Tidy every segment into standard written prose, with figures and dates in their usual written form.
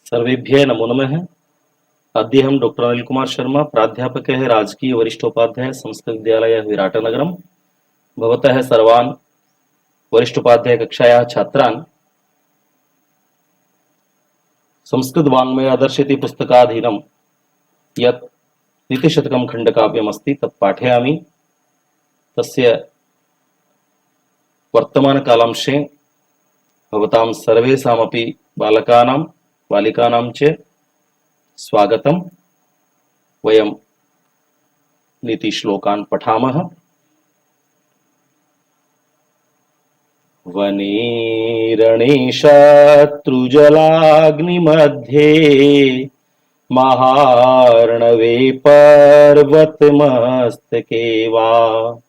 सर्वेभ्यः नमो नमः। अद्य हम डॉक्टर अनिल कुमार शर्मा, प्राध्यापक है राजकीय वरिष्ठोपाध्याय संस्कृत विद्यालय विराटनगरम। भवतः सर्वान् वरिष्ठोपाध्याय कक्षायाः छात्रान् संस्कृत वाङ्मय आदर्श इति पुस्तकाधीनं यत् नीतिशतकं खण्डकाव्यमस्ति तत् पाठयामि। तस्य वर्तमानकालांशे भवतां सर्वेषामपि बालकानां बालिकानां च स्वागतम्। वयं नीतिश्लोकान् पठामः। वने रणे शत्रुजलाग्निमध्ये महार्णवे पर्वतमस्तके वा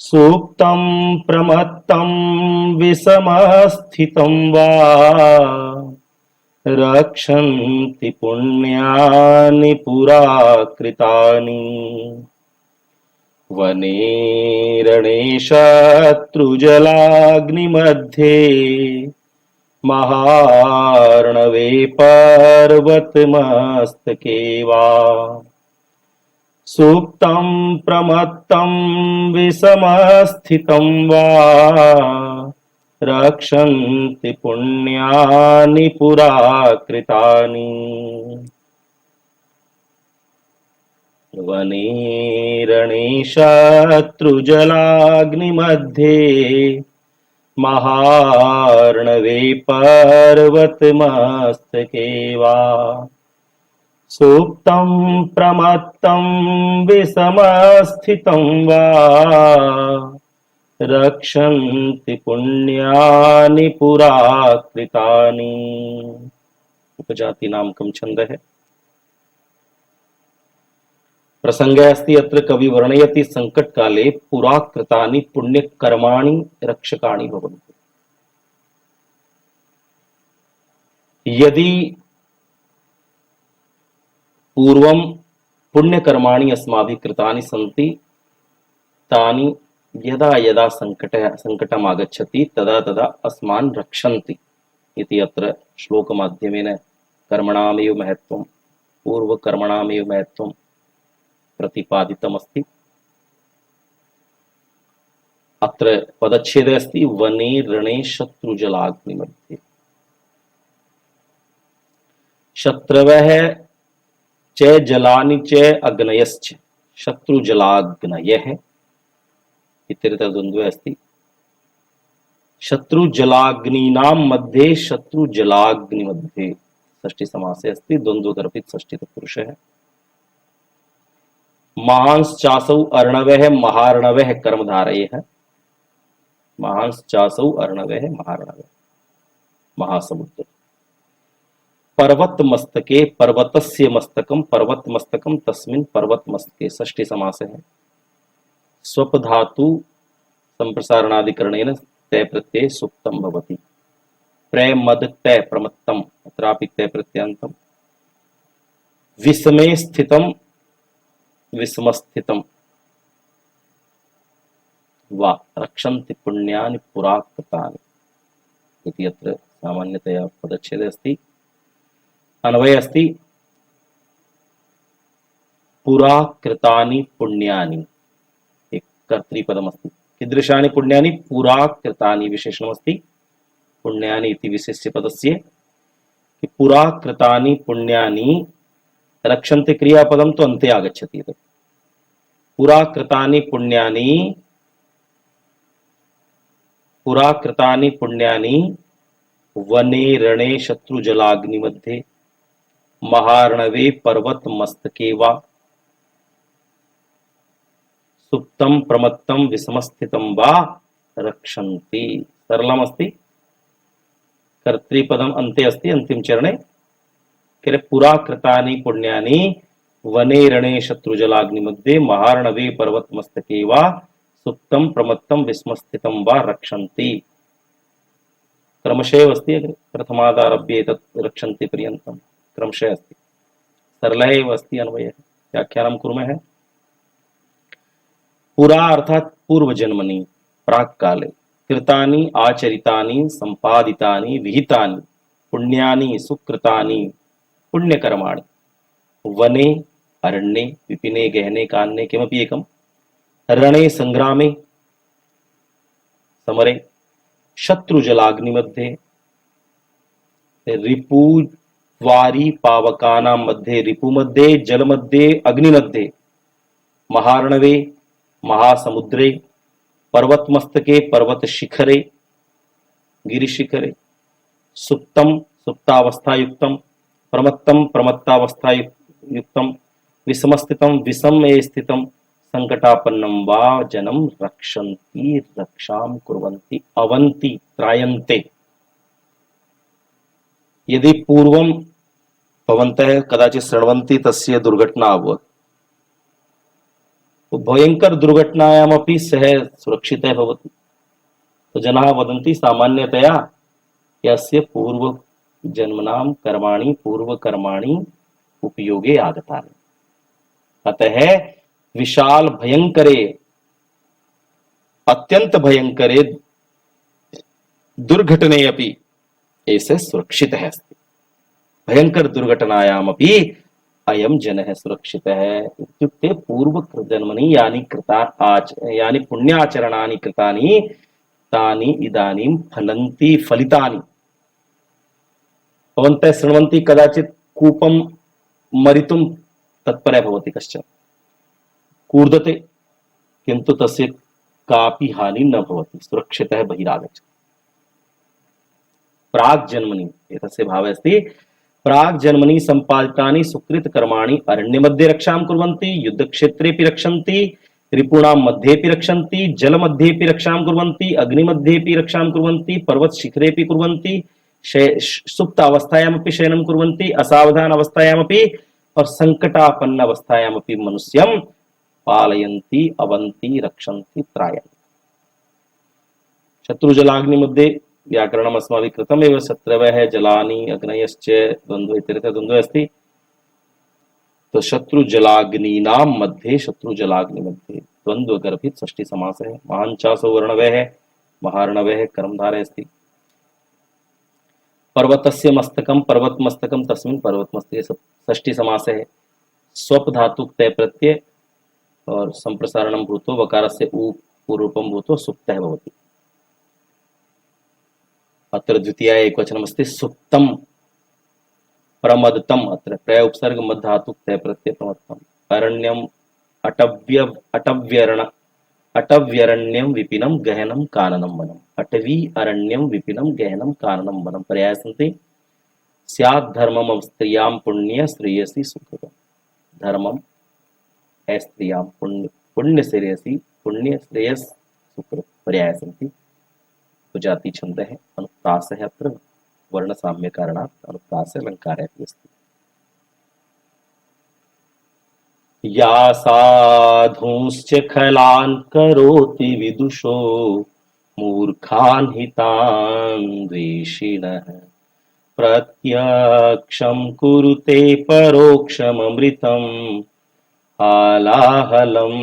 सुप्तं प्रमत्तं विषमस्थितं वा रक्षन्ति पुण्यानि पुरा कृतानि। वने रणे शत्रुजलाग्निमध्ये महार्णवे पर्वतमस्तके वा सुप्तं प्रमत्तं विषमस्थितं वा रक्षन्ति पुण्यानि पुरा कृतानि। वने रणे शत्रुजलाग्निमध्ये महार्णवे पर्वतमस्तके वा सुप्तं प्रमत्तं विषमस्थितं वा रक्षन्ति पुण्यानि पुरा कृतानि। उपजातिनामकं छन्दः। प्रसंगः अस्ति अत्र कवि वर्णयति संकटकाले पुरा कृतानि पुण्यकर्माणि रक्षकाणि भवन्ति। यदि पूर्वं पुण्यकर्माणि अस्माभिः कृतानि सन्ति तानि यदा यदा संकटम् आगच्छति तदा तदा अस्मान् रक्षन्ति इति अत्र श्लोकमाध्यमेन कर्मणामेव महत्त्वं पूर्वकर्मणामेव महत्त्वं प्रतिपादितमस्ति। अत्र पदच्छेदः अस्ति वने रणे शत्रुजलाग्निमध्ये। शत्रवः च जलानि च अग्नयश्च शत्रुजलाग्नयः इत्यत्र अस्ति। शत्रुजलाग्नीनां मध्ये शत्रुजलाग्निमध्ये षष्ठी समासे अस्ति। द्वन्द्वकर्पित षष्ठी तत्पुरुषः। महांश्चासौ अर्णवः महार्णवः कर्मधारयः। महांश्चासौ अर्णवः महार्णवः महासमुद्र। पर्वतमस्तके पर्वतस्य मस्तकं पर्वतमस्तकं तस्मिन् पर्वतमस्तके षष्ठी समासः। स्वपधातु संप्रसारणाधिकरणेन तय प्रत्यय सुप्तं भवति। प्रमद तय प्रमत्तम् अत्रापि तय प्रत्ययान्तं। विषमे स्थितं विषमस्थितं वा रक्षन्ति पुण्यानि पुरा कृतानि इति अत्र सामान्यतया पदच्छेदः अस्ति। अन्वयः अस्ति पुरा कृतानि पुण्यानि। एक कर्तृपदमस्ति। कीदृशानि पुण्यानि पुरा कृतानि विशेषणमस्ति। पुण्यानि इति विशेष्यपदस्य कि पुरा कृतानि पुण्यानि रक्षन्ति क्रियापदं तु अन्ते आगच्छति। पुरा कृतानि पुण्यानि वने रणे शत्रुजलाग्निमध्ये महार्णवे पर्वतमस्तके वा सुप्तं प्रमत्तं विषमस्थितं वा रक्षन्ति। सरलमस्ति। कर्तृपदम् अन्ते अस्ति। अन्तिम चरणे पुरा कृतानि पुण्यानि वने रणे शत्रुजलाग्निमध्ये महार्णवे पर्वतमस्तके वा सुप्तं प्रमत्तं विस्मस्थितं वा रक्षन्ति। क्रमशः अस्ति। प्रथमादारभ्य एतत् रक्षन्ति पर्यन्तं क्रमशः अस्ति। सरलः एव अस्ति अन्वयः। व्याख्यानं कुर्मः। पुरा अर्थात पूर्वजन्मनि प्राक्काले कृतानि आचरितानि संपादितानि विहितानि पुण्यानि सुकृतानि पुण्यकर्माणि वने अरण्ये विपिने गहने कान्ये किमपि एकम् रणे संग्रामे समरे शत्रुजलाग्निमध्ये रिपुवारी पावकानां मध्ये रिपुमध्ये जलमध्ये अग्निमध्ये महार्णवे महासमुद्रे पर्वतमस्तके पर्वतशिखरे गिरिशिखरे सुप्तं सुप्तावस्थायुक्तं प्रमत्तं प्रमत्तावस्थायुक्तं विषमस्थितं विषमे स्थितं संकटापन्नं वा जनं रक्षन्ति रक्षां कुर्वन्ति अवन्ति त्रायन्ते। यदि पूर्वं भवन्तः कदाचित् शृण्वन्ति तस्य दुर्घटना अभवत्, भयंकर दुर्घटनायामपि सः सुरक्षितः भवति। तो जनाः वदन्ति सामान्यतया यस्य पूर्वजन्मनां कर्माणि पूर्वकर्माणि उपयोगे आगतानि। अतः विशाल भयंकरे अत्यंत भयंकरे दुर्घटने अपि एषः सुरक्षितः अस्ति। भयंकर दुर्घटनायामपि अयं जनः सुरक्षितः इत्युक्ते पूर्वजन्मनि यानि पुण्याचरणानि कृतानि तानि इदानीं फलन्ति फलितानि। भवन्तः शृण्वन्ति कदाचित् कूपं मरितुं तत्परः भवति कश्चन, कूर्दते किन्तु तस्य कापि हानि न भवति, सुरक्षितः बहिरागच्छति। प्राग्जन्मनि एतस्य भावः अस्ति प्राग्जन्मनि सम्पादितानि सुकृतकर्माणि अरण्यमध्ये रक्षां कुर्वन्ति, युद्धक्षेत्रेऽपि रक्षन्ति, रिपूणां मध्येऽपि रक्षन्ति, जलमध्येऽपि रक्षां कुर्वन्ति, अग्निमध्येऽपि रक्षां कुर्वन्ति, पर्वतशिखरेऽपि कुर्वन्ति, सुप्त अवस्थायामपि शयनं कुर्वन्ति, असावधान अवस्थायामपि और संकटापन्न अवस्थायामपि मनुष्यं पालयन्ति अवन्ति रक्षन्ति त्रायन्ति। शत्रुजलाग्निमध्ये व्याकरणम् अस्माभिः कृतमेव। शत्रवः जलानि अग्नयश्च द्वन्द्व इत्यर्थे द्वन्द्वः अस्ति। तो शत्रुजलाग्नीनां मध्ये शत्रुजलाग्नि मध्ये द्वन्द्वगर्भित षष्ठी समासः है। महाञ्चासो वर्णवः है, महार्णवः कर्मधारः अस्ति। पर्वतस्य मस्तकं पर्वतमस्तकं तस्मिन् पर्वतमस्तके षष्ठी समासः है। स्वप धातुक तय प्रत्यय और संप्रसारणं भूतो वकारस्य उ पूर्वपं भूतो सुप्तः भवति। अत्र द्वितीया एकवचनमस्ति सुप्तं प्रमदतम। अत्र प्रय उपसर्ग मध् धातुक तय प्रत्यय प्रमदतम। अरण्यम अटव्यरण्यम विपिनं गहनं काननं वनम। अटवी अरण्यम विपिनं गहनं काननं वनम। पर्याय सन्ति स्यात् धर्मम स्त्रियां पुण्य श्रेयसी सुकृतम। धर्मम है स्त्रियां पुण्य श्रेयसी पुण्य श्रेयस सुकृत। पर्याय सन्ति जाति छंद है अनुप्रास है। अत्र वर्ण साम्य कारणात् अनुप्रास अलंकार अस्ति। या साधुंश्च खलान् करोति विदुषो मूर्खान् हितान् द्वेषिणः प्रत्यक्षं कुरुते परोक्षममृतं हालाहलं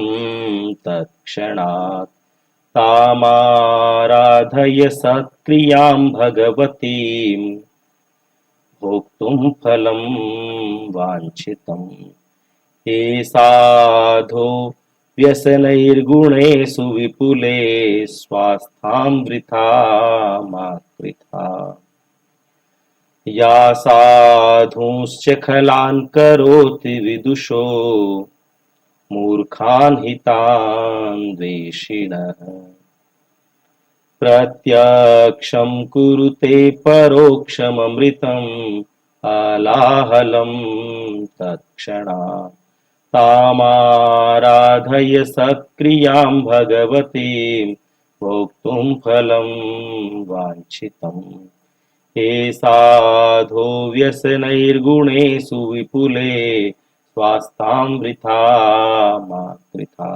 तत्क्षणात् तामाराधय सत्क्रियां भगवतीं भोक्तुं फलं वाञ्छितम्। हे साधो व्यसनैर्गुणेषु विपुले स्वास्थां वृथा मा कृथा। या साधुंश्च खलान् करोति विदुषो मूर्खान् हितान् द्वेषिणः प्रत्यक्षं कुरुते परोक्षममृतम् हालाहलं तत्क्षणात् तामाराधय सत्क्रियां भगवतीं भोक्तुं फलं वाञ्छितम्। हे साधो व्यसनैर्गुणेषु विपुले स्वास्थां वृथा मा कृथा।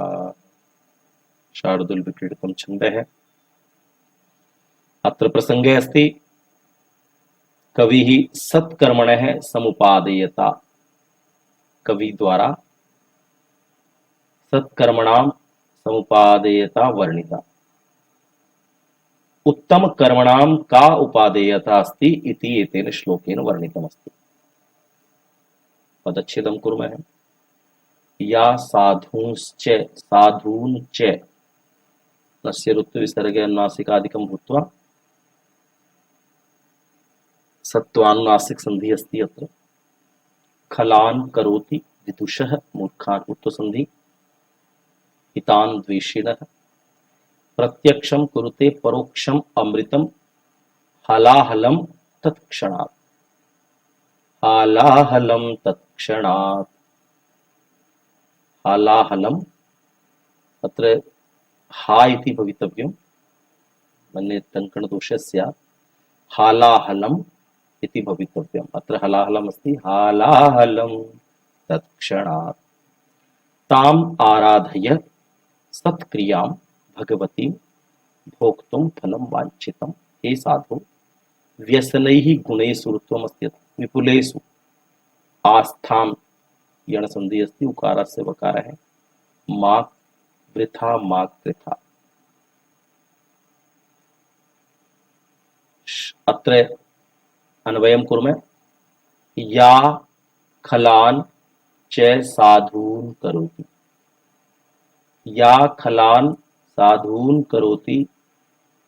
शार्दूल विक्रीडितं छन्दः है। अत्र प्रसंगे अस्ति कविः सत्कर्मणः समुपादेयता। कवि द्वारा सत्कर्मणां समुपादेयता वर्णिता। उत्तम कर्मणाम का उपादेयता अस्ति इति एतेन श्लोकेन वर्णितमस्ति। पदच्छेदं कुर्मः। या साधूंश्च साधूंश्च नस्य ऋत्व विसर्गे अनुनासिकादिकं भूत्वा सत्त्वानुनासिक संधि अस्ति अत्र। खलान करोति विदुषः मूर्खान् उत्तम संधि। हितान् द्वेषिणः। प्रत्यक्षं कुरुते परोक्षम अमृतम हलाहलम तत्क्षणात्। हलाहलम तत्क्षणात्। हलाहलम अत्र हा इति भवितव्यं मन्ये टङ्कणदोषस्य हालाहलम इति भवितव्यम्। अत्र हलाहलम अस्ति हालाहलम तत्क्षणात्। ताम आराधय सत्क्रियां भगवती भोक्तुं फलं वाञ्छितं। हे साधु व्यसनैः गुणेषु ऋत्वमस्ति विपुलेषु आस्थां यण संधि अस्ति उकारस्य वकार है मा वृथा मा कृथा। अत्र अन्वयं कुर्मः। या खलान च साधून करोति। या खलान साधून करोति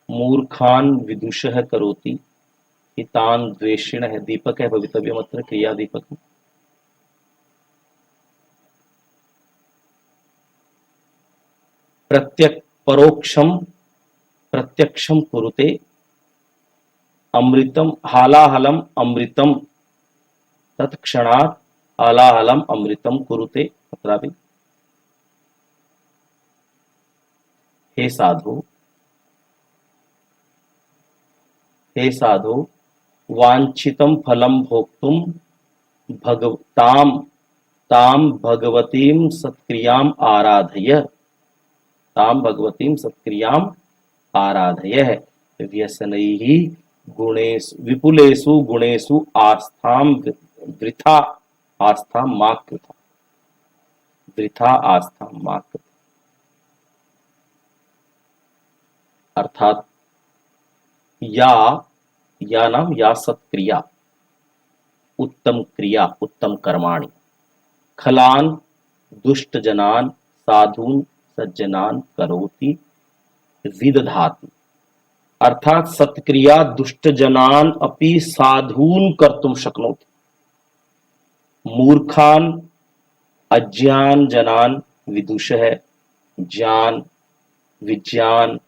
मूर्खान विदुषः करोति हितान द्वेषिणः। दीपक है भवितव्यम् अत्र क्रिया दीपक। प्रत्यक्षम कुरुते अमृतम हालाहलम अमृतम तत्क्षणात्। हालाहलम अमृतम कुरुते अत्रापि। हे साधु हे साधु वांछितं फलं भोक्तुं ताम भगवतीं सत्क्रियाम् आराधय। ताम भगवतीं सत्क्रियाम् आराधय। व्यसनैः गुणेषु विपुलेषु गुणेषु आस्थां वृथा आस्थां मा कृथा। वृथा आस्थां मा कृथा अर्थात या नाम या सत्क्रिया उत्तम क्रिया उत्तम कर्माणि खलान दुष्ट जनान साधून सज्जनान करोति विदधाति। अर्थात सत्क्रिया दुष्ट जनान अपि साधून कर्तुं शक्नोति। मूर्खान अज्ञान जनान विदुषः ज्ञान विज्ञान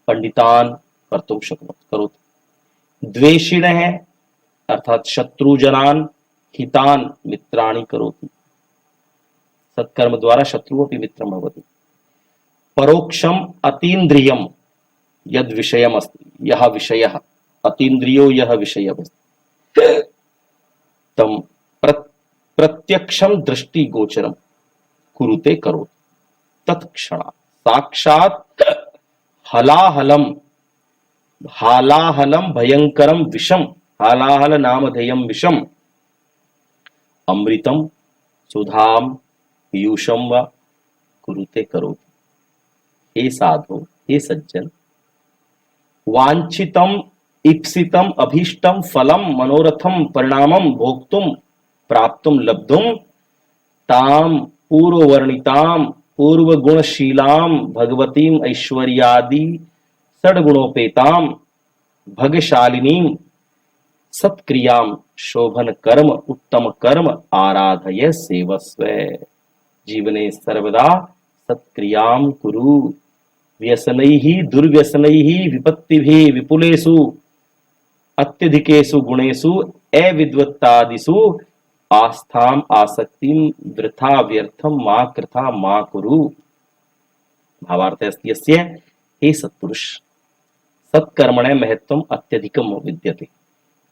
पंडितान कर्तुं करोति। द्वेषिणः अर्थात शत्रुजनान हितान मित्राणि करोति। सत्कर्म द्वारा शत्रु अपि मित्रं भवति। परोक्षम अतीन्द्रियम यद विषयम अस्ति यह विषयः अतीन्द्रियो यह विषयमस्ति तम प्रत्यक्षम दृष्टि गोचरम कुरुते करोति तत्क्षणात्। साक्षात् हलाहलम हालाहलम भयंकरम विषम। हालाहल नामधेयम विषम अमृतम सुधाम पीयूषम व कुरुते करोति। हे साधु हे सज्जन वांछितम इप्सितम अभीष्टम फलम मनोरथम परिणामम भोक्तुम प्राप्तुम लब्धुम ताम पूर्ववर्णिताम पूर्वगुणशीलाम भगवतीम ऐश्वर्यादि षड्गुणोपेताम भगशालिनीम सत्क्रियाम शोभन कर्म उत्तम कर्म आराधय सेवस्व। जीवने सर्वदा सत्क्रियाम कुरु। व्यसनैः दुर्व्यसनैः विपत्तिभिः विपुलेषु अत्यधिकेषु गुणेषु अविद्वत्तादिषु आस्थाम आसक्तिम वृथा व्यर्थम मा कृथा मा कुरु। भावार्थ अस्ति यस्य हे सत्पुरुष सत्कर्मणे महत्वम अत्यधिकम विद्यते।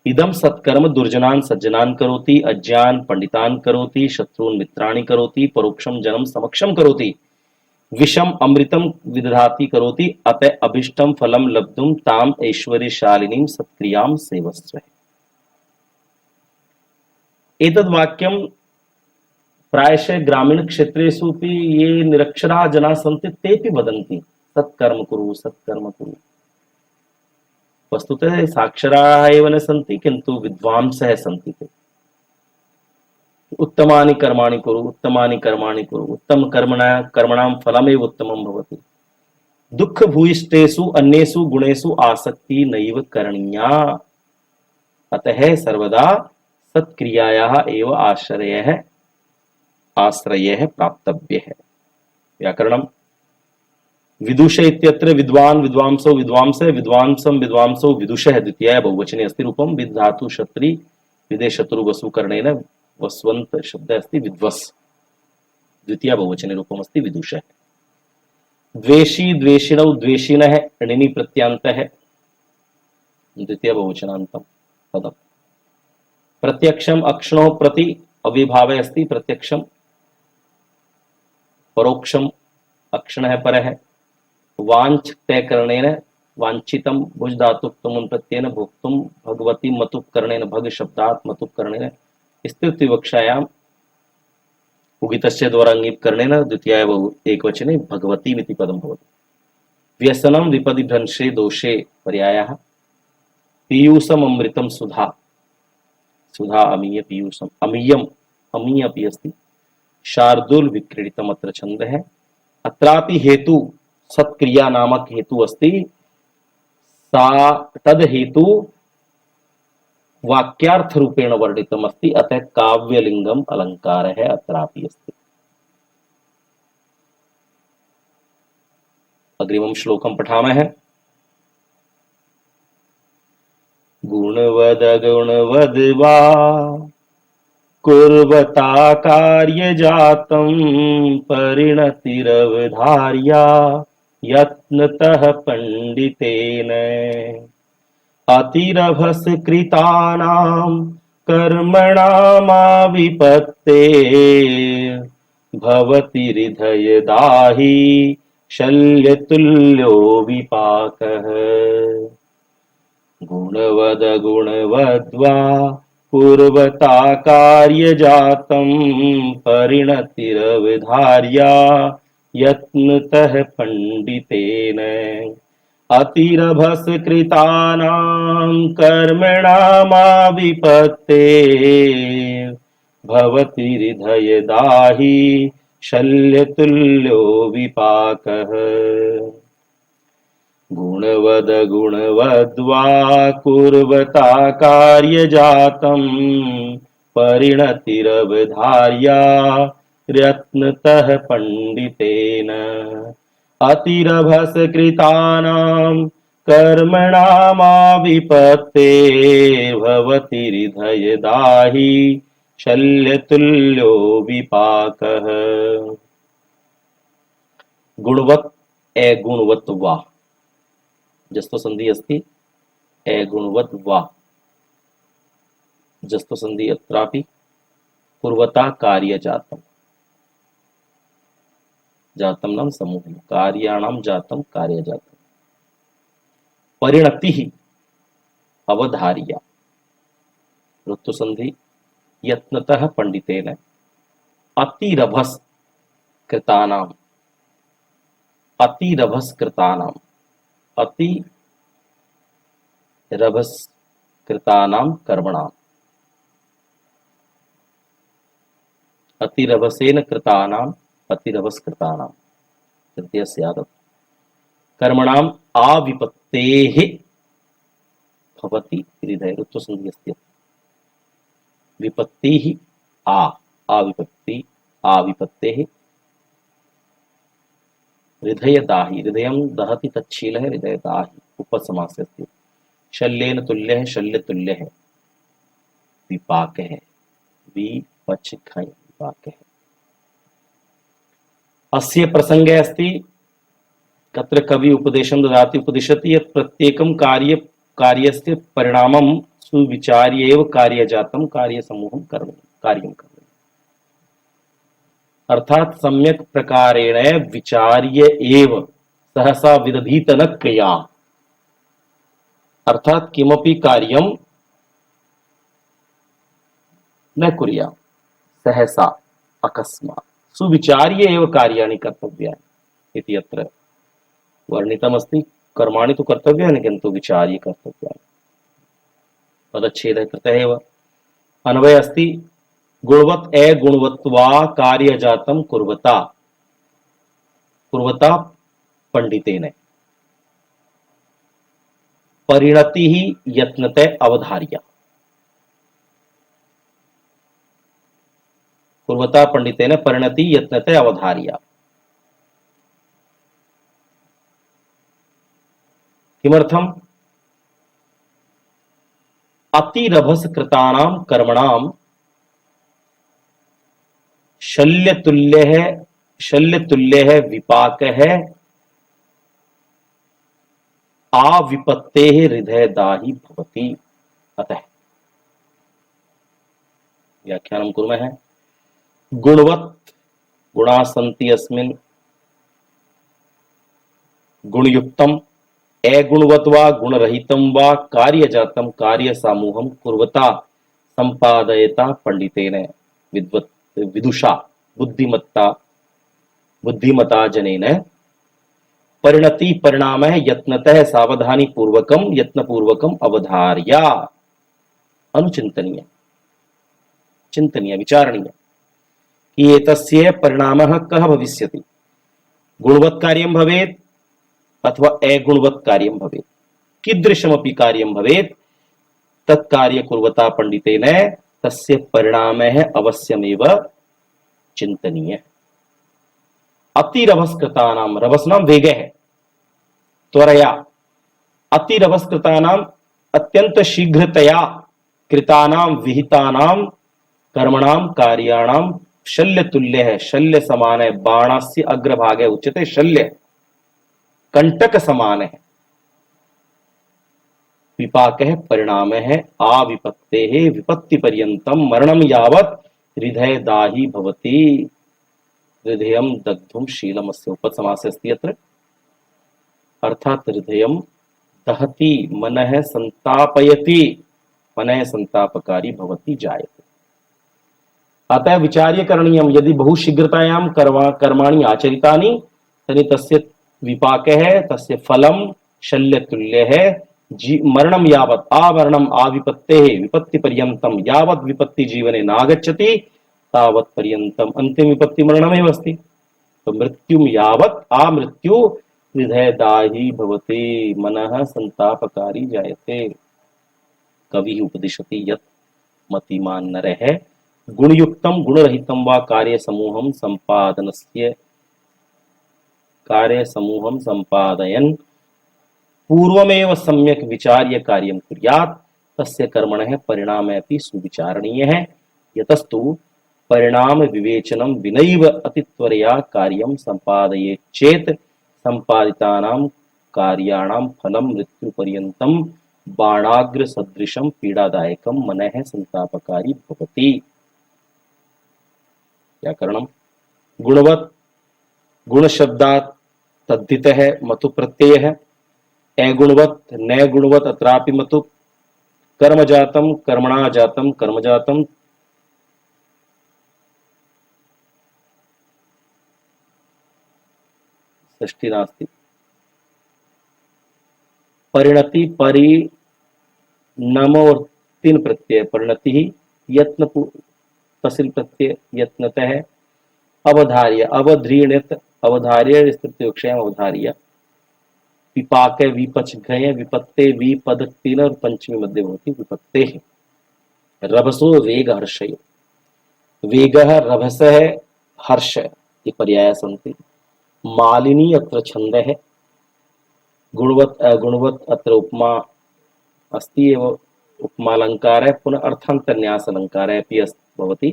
इदम सत्कर्म दुर्जनान सज्जनान करोति अज्ञान पंडितान करोति शत्रून् मित्राणि करोति परोक्षम जनम समक्षम करोति विषम अमृतम विदधाति करोति अतः अभिष्टम फलम लब्धुम ताम ऐश्वर्यशालिनीं सत्क्रियां सेवस्व। एतद् वाक्यं प्रायशः ग्रामीण क्षेत्रेषु ये निरक्षराः जनाः सन्ति तेपि वदन्ति सत्कर्म कुरु सत्कर्म कुरु। वस्तुतः साक्षराः एव न सन्ति किन्तु विद्वांसः सन्ति ते। उत्तमानि कर्माणि कुरु, उत्तमानि कर्माणि कुरु, उत्तम कर्मणां फलमेव उत्तमं भवति। दुःख भूयिष्ठेषु अन्येषु गुणेषु आसक्ति नैव करणीया। अतः सर्वदा सत्क्रियायाः एव आश्रयः प्राप्तव्यः। व्याकरणं विदुष इत्यत्र विद्वान् विद्वांसो विद्वांसः विद्वांसं विद्वांसो विदुषः द्वितीयाय बहुवचने अस्ति रूपं। विद् धातु शत्री विदे शत्रु वसु कर्णेन वस्वन्त शब्द अस्ति विद्वस् द्वितीय बहुवचने रूपम् अस्ति विदुषः। द्वेषी द्वेषिणौ द्वेषिणः णिनि प्रत्यान्तः द्वितीय बहुवचनान्तं पदम्। प्रत्यक्षम अक्षणोः प्रति अविभावे अस्ति प्रत्यक्षम। परोक्षम अक्षणः परः। वाञ्छ तयकरणेन वाञ्छितं भुज धातुक्तमुन् प्रत्ययेन भोक्तुं भगवती मतुपकरणेन भग शब्दात् मतुपकरणेन स्थित विवक्षायाम् उगितस्य द्वाराङ्गीप करणेन द्वितीयाय एकवचने भगवती इति पदं भवति। व्यसनं विपदि भ्रंशे दोषे पर्यायः। पीयूषम् अमृतं सुधा सुधा अमीय पीयूषम् अमीयम् अमीय अपि अस्ति। शार्दूल विक्रीडितम् अत्र छन्दः। अत्रापि हेतु सत्क्रिया नामक हेतु अस्ति। सा तद हेतु वाक्यार्थ रूपेण वर्णितम् अस्ति अतः काव्यलिंगम अलंकारः अत्रापि अस्ति। अग्रिमं श्लोकं पठामः। गुणवद गुणवद वा कुर्वता कार्यजातं परिणतिरवधार्या यत्नतः पंडितेन। अतिरभसकृतानां कर्मणामाविपत्ते भवति हृदयदाहि शल्यतुल्यो विपाकः। गुणवद गुणवद्वा पूर्वता कार्यजातं परिणतिरवधार्या यत्नतः पंडितेन। अतिरभसकृतानां कर्मणामाविपत्ते भवति हृदयदाहि शल्यतुल्यो विपाकः। गुणवद गुणवद्वा कुर्वता कार्यजातं परिणतिरवधार्या यत्नतः पंडितेन। अतिरभसकृतानां कर्मणामाविपत्ते भवति हृदयदाहि शल्यतुल्यो विपाकः। गुणवत् गुणवत् वा जस्तो संधि अस्ति। गुणवत् वा जस्तो संधि अत्रापि। पूर्वता कार्यजातं जातं नाम समूह कार्याणां जातं कार्यजातं। परिणतिः अवधार्या ऋतु संधि यत्नतः पंडितेन। अतिरभस कृतानां अतिरभसकृतानाम् अतिरभसकृतानां कर्मणाम् अतिरभसेन कृतानाम् अतिरभसकृतानां तृतीय स्यात्। कर्मणाम् आविपत्तेः भवति हृदय ऋतु संधि अस्ति। विपत्तिः आविपत्ति आविपत्तेः हृदयदाहि हृदयं दहति तच्छीलः हृदयदाहि उपसमासः अस्ति। शल्येन तुल्यः शल्यतुल्यः विपाकः विपचिखः विपाकः। अस्य प्रसंगे अस्ति तत्र कवि उपदेशं ददाति उपदिशति यत् प्रत्येकं कार्यस्य परिणामं सुविचार्य एव कार्यजातं कार्यसमूहं कार्यं करणीयम्। अर्थात सम्यक प्रकारेण विचार्य एव सहसा विदधीत न क्रिया। अर्थात किमपि कार्यं न कुर्यात् सहसा अकस्मात् सुविचार्य एव कार्याणि कर्तव्यानि इति अत्र वर्णितमस्ति। कर्माणि तु कर्तव्यानि किन्तु विचार्य कर्तव्यानि। पदच्छेदः कृतः एव। अन्वय अस्ति गुणवत् गुणवत्वा कार्यजातं कुर्वता कुर्वता पंडितेन परिणति ही यत्नते अवधार्य। कुर्वता पंडितेन परिणति यत्नते अवधार्य। किमर्थम्? अतिरभसकृतानां कर्मणां शल्यतुल्यः विपाकः आविपत्तेः हृदयदाही भवति। अतः व्याख्यानं कुर्मः। गुणवत् गुणाः सन्ति अस्मिन् गुणयुक्तम् अगुणवत् वा गुणरहितं वा कार्यजातं कार्यसमूहं कुर्वता संपादयता पंडितेन विदुषा बुद्धिमता जनेन परिणति परिणामः यत्नतः सावधानी पूर्वकं यत्नपूर्वकं अवधार्य अनुचिन्तनीय चिन्तनीय विचारणीय कि एतस्य परिणामः कः भविष्यति। गुणवत् कार्यं भवेत् अथवा अगुणवत् कार्यं भवेत्, कीदृशमपि कार्यं भवेत्, तत् कार्य कुर्वता पंडितेन तस्य परिणामः अवश्यमेव चिन्तनीय। अतिरभसकृतानां रभसनां वेगः त्वरया अतिरभसकृतानां अत्यंत शीघ्रतया कृतानां विहितानां कर्मणां कार्याणां शल्यतुल्यः शल्य समानः बाणस्य अग्रभागे उच्यते शल्य कंटक समानः विपाकः परिणामः आविपत्तेः विपत्तिपर्यन्तं मरणं यावत् हृदयदाही भवति। हृदयं दग्धुं शीलमस्य उपसमासः अस्ति अत्र, अर्थात हृदयं दहति मनः संतापयति मनः संतापकारी भवति जायते। अतः विचार्य करणीयं। यदि बहु शीघ्रतायां कर्माणि आचरितानि तर्हि तस्य विपाकः तस्य फलं शल्यतुल्यः मरणं यावत् आवरणम् आविपत्तेः विपत्तिपर्यन्तं यावत् विपत्ति जीवने नागच्छति तावत् पर्यन्तम् अन्तिम विपत्ति मरणमेव अस्ति। तो मृत्युं यावत् आमृत्यु हृदयदाही भवति मनः संतापकारी जायते। कविः उपदिशति यत् मतिमान् नरः गुणयुक्तं गुणरहितं वा कार्यसमूहं सम्पादयन् पूर्वमेव सम्यक् विचार्य कार्यं कुर्यात् तस्य कर्मणः परिणामः अपि सुविचारणीयः। यतस्तु परिणाम विवेचनं विनैव अतित्वरया कार्यं सम्पादयेत् चेत् सम्पादितानां कार्याणां फलं मृत्युपर्यन्तं बाणाग्र सदृशं पीडादायकं मनः संतापकारी भवति। व्याकरणं गुणवत् गुणशब्दात् तद्धितः मतु प्रत्ययः अगुणवत् न गुणवत् अत्रापि मतु कर्मजातं कर्मणा जातं कर्मजातं षष्ठी नास्ति। परिणति परिणम और तीन प्रत्यय परिणति ही यत्न तसिल प्रत्यय यत्नतः अवधार्य अवध्रीणित अवधार्य तृतीयोक्षयम् अवधार्य विपाक विपच घय विपत्ते विपद तीन और पंचमी मध्य भवति विपत्तेः रभसो वेग हर्षयो वेगः रभसः हर्ष ये पर्याय सन्ति। मालिनी अत्र छन्दः गुणवत् अगुणवत् अत्र उपमा अस्ति एव उपमालङ्कारः पुनः अर्थान्तन्यासलङ्कारः अपि भवति।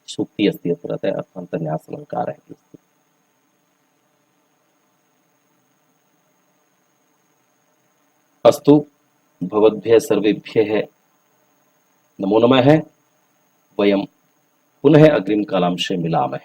सूक्ति अस्ति अत्र अतः अर्थान्तन्यासलङ्कारः अपि अस्ति। अस्तु भवद्भ्यः सर्वेभ्यः नमो नमः। वयं पुनः अग्रिम कालांशे मिलामः।